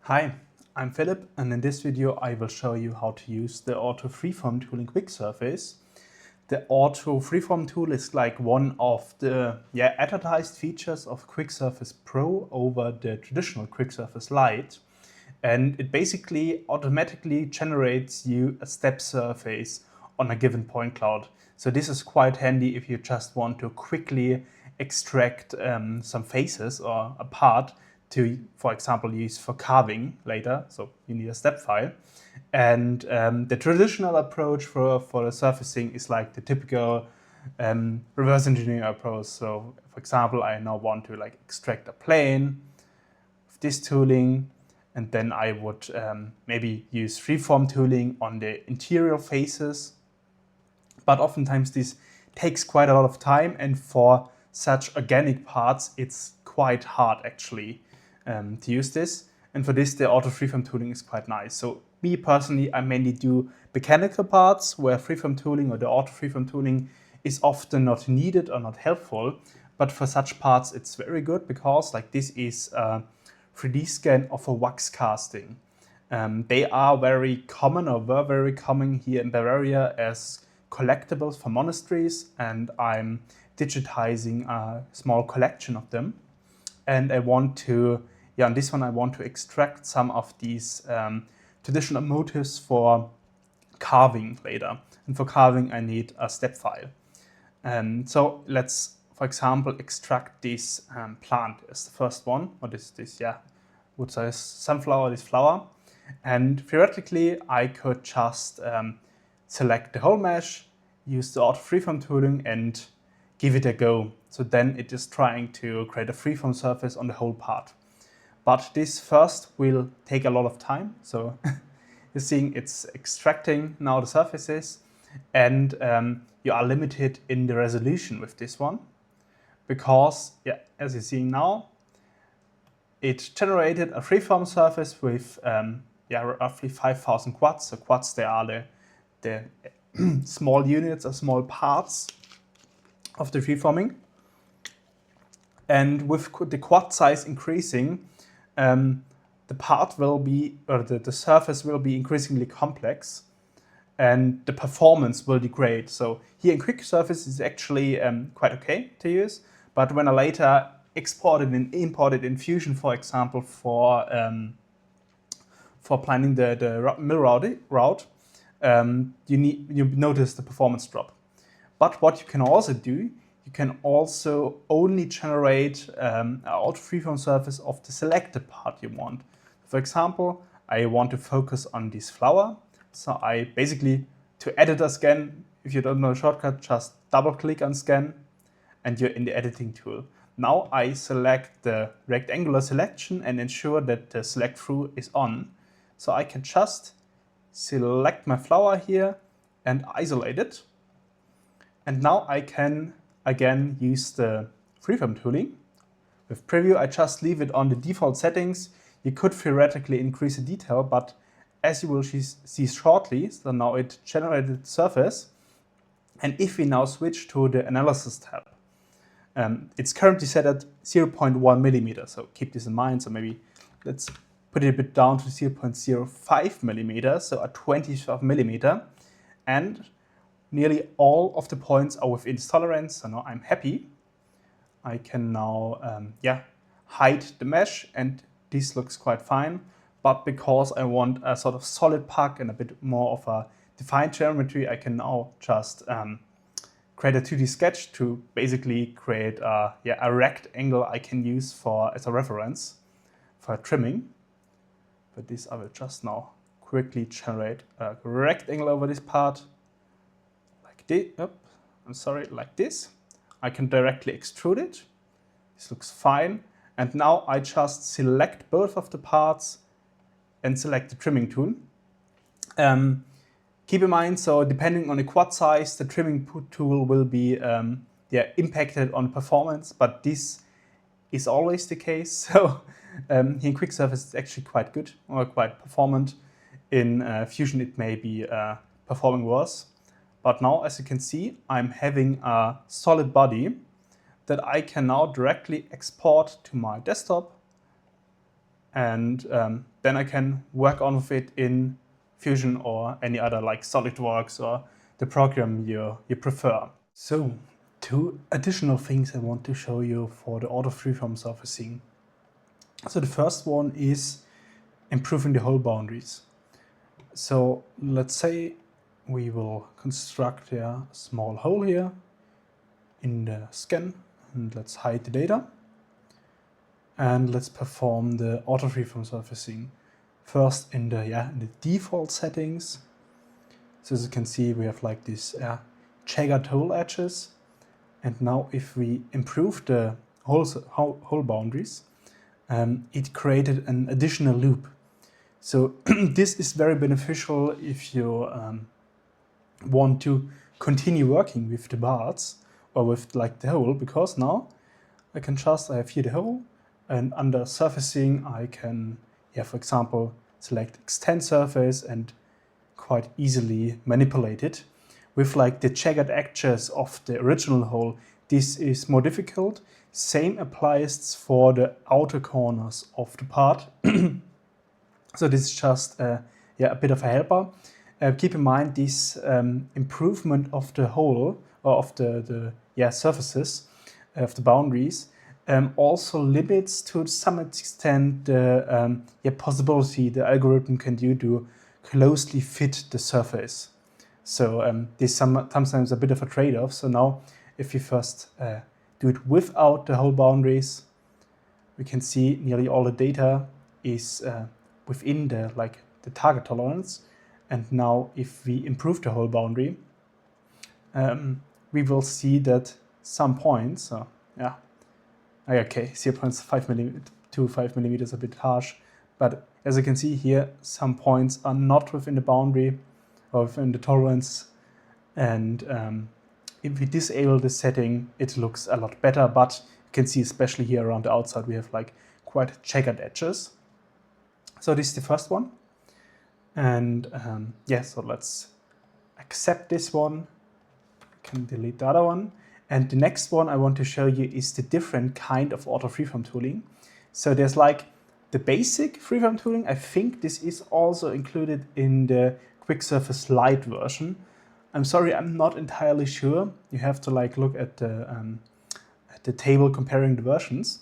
Hi, I'm Philip, and in this video I will show you how to use the Auto Freeform tool in Quicksurface. The Auto Freeform tool is like one of the advertised features of Quicksurface Pro over the traditional Quicksurface Lite, and it basically automatically generates you a step surface on a given point cloud. So this is quite handy if you just want to quickly extract some faces or a part to, for example, use for carving later. So you need a step file. And the traditional approach for the surfacing is like the typical reverse engineering approach. So for example, I now want to like extract a plane with this tooling, and then I would maybe use freeform tooling on the interior faces. But oftentimes this takes quite a lot of time, and for such organic parts, it's quite hard actually to use this. And for this, the auto freeform tooling is quite nice. So me personally, I mainly do mechanical parts where freeform tooling or the auto freeform tooling is often not needed or not helpful. But for such parts, it's very good because like this is a 3D scan of a wax casting. They are very common or were very common here in Bavaria as collectibles for monasteries, and I'm digitizing a small collection of them. And I want to, on this one, I want to extract some of these traditional motifs for carving later. And for carving, I need a step file. So let's, for example, extract this plant as the first one, or this wood size sunflower, this flower. And theoretically, I could just select the whole mesh, use the auto freeform tooling, and give it a go. So then it is trying to create a freeform surface on the whole part. But this first will take a lot of time. So you're seeing it's extracting now the surfaces, and you are limited in the resolution with this one because, as you're seeing now, it generated a freeform surface with roughly 5,000 quads. So quads, they are the small units or small parts of the freeforming. And with the quad size increasing, the part will be, or the surface will be increasingly complex, and the performance will degrade. So here in Quicksurface is actually quite okay to use, but when I later export it and import it in Fusion, for example, for planning the mill route, you notice the performance drop. But what you can also do, you can also only generate an auto freeform surface of the selected part you want. For example, I want to focus on this flower. So I basically, to edit a scan, if you don't know the shortcut, just double click on scan and you're in the editing tool. Now I select the rectangular selection and ensure that the select through is on. So I can just select my flower here and isolate it. And now I can again use the freeform tooling. With preview, I just leave it on the default settings. You could theoretically increase the detail, but as you will see shortly, so now it generated the surface. And if we now switch to the analysis tab, it's currently set at 0.1 millimeter. So keep this in mind. So maybe let's put it a bit down to 0.05 millimeter, so a 20th of a millimeter. And nearly all of the points are within this tolerance, so now I'm happy. I can now hide the mesh, and this looks quite fine. But because I want a sort of solid puck and a bit more of a defined geometry, I can now just create a 2D sketch to basically create a rectangle I can use as a reference for trimming. But this I will just now quickly generate a rectangle over this part. Like this. I can directly extrude it. This looks fine. And now I just select both of the parts and select the trimming tool. Keep in mind, so depending on the quad size, the trimming tool will be impacted on performance, but this is always the case. So here in Quicksurface it's actually quite good or quite performant. In Fusion it may be performing worse. But now, as you can see, I'm having a solid body that I can now directly export to my desktop and then I can work on with it in Fusion or any other like SolidWorks or the program you prefer. So 2 additional things I want to show you for the auto freeform surfacing. So the first one is improving the hole boundaries. So let's say we will construct a small hole here in the scan, and let's hide the data. And let's perform the auto freeform surfacing. First in the default settings. So as you can see, we have like these jagged hole edges. And now if we improve the hole boundaries, it created an additional loop. So this is very beneficial if you want to continue working with the parts or with like the hole, because now I have here the hole, and under surfacing I can, for example, select extend surface and quite easily manipulate it. With like the jagged edges of the original hole, this is more difficult. Same applies for the outer corners of the part. So this is just a bit of a helper. Keep in mind this improvement of the hole, or of the surfaces, of the boundaries, also limits to some extent the possibility the algorithm can do to closely fit the surface. So this is sometimes a bit of a trade-off. So now if we first do it without the hole boundaries, we can see nearly all the data is within the target tolerance. And now if we improve the hole boundary, we will see that some points, okay, 0.5 to 5 millimeters, a bit harsh, but as you can see here, some points are not within the boundary or within the tolerance, and if we disable this setting, it looks a lot better, but you can see especially here around the outside we have like quite jagged edges. So this is the first one, and so let's accept this one. We can delete the other one. And the next one I want to show you is the different kind of auto freeform tooling. So there's like the basic freeform tooling. I think this is also included in the Quicksurface Lite version. I'm sorry, I'm not entirely sure. You have to like look at the table comparing the versions.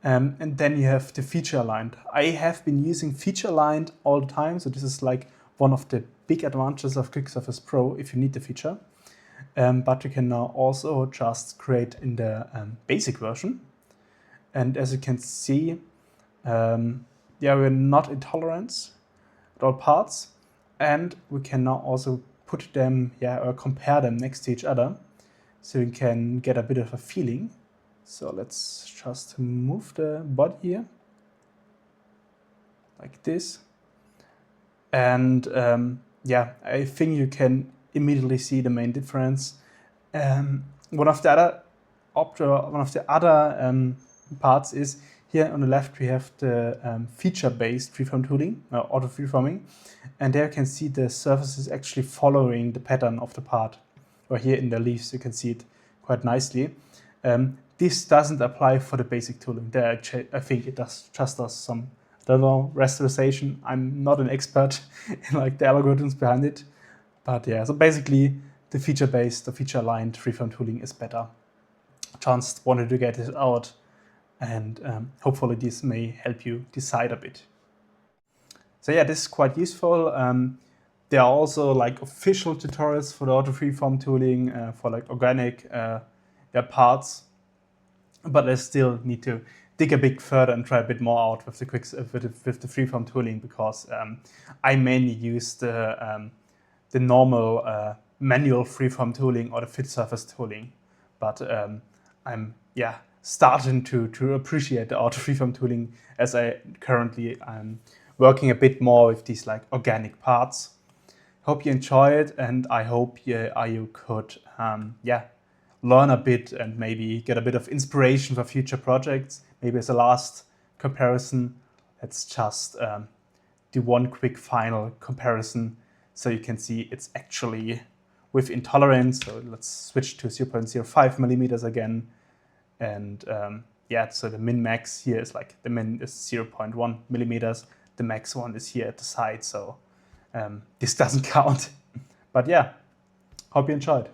And then you have the feature aligned. I have been using feature aligned all the time. So this is like one of the big advantages of Quicksurface Pro if you need the feature. But you can now also just create in the basic version. And as you can see, we're not in tolerance at all parts. And we can now also put them, or compare them next to each other. So you can get a bit of a feeling. So let's just move the body here, like this. And I think you can immediately see the main difference. One of the other parts is here on the left we have the feature-based freeform tooling, auto freeforming, and there you can see the surfaces actually following the pattern of the part. Or here in the leaves you can see it quite nicely. This doesn't apply for the basic tooling. There I think it just does some, rasterization. I'm not an expert in like the algorithms behind it. But so basically the feature-based, the feature-aligned freeform tooling is better. Just wanted to get it out, and hopefully this may help you decide a bit. So this is quite useful. There are also like official tutorials for the auto freeform tooling for like organic parts, but I still need to dig a bit further and try a bit more out with the freeform tooling, because I mainly use the normal manual freeform tooling or the fit surface tooling, but I'm starting to appreciate the auto freeform tooling, as I currently am working a bit more with these like organic parts. Hope you enjoy it, and I hope you could learn a bit and maybe get a bit of inspiration for future projects. Maybe as a last comparison, let's just do one quick final comparison so you can see it's actually within tolerance. So let's switch to 0.05 millimeters again, and yeah, so the min max here is like, the min is 0.1 millimeters. The max one is here at the side, so this doesn't count. But yeah, hope you enjoyed.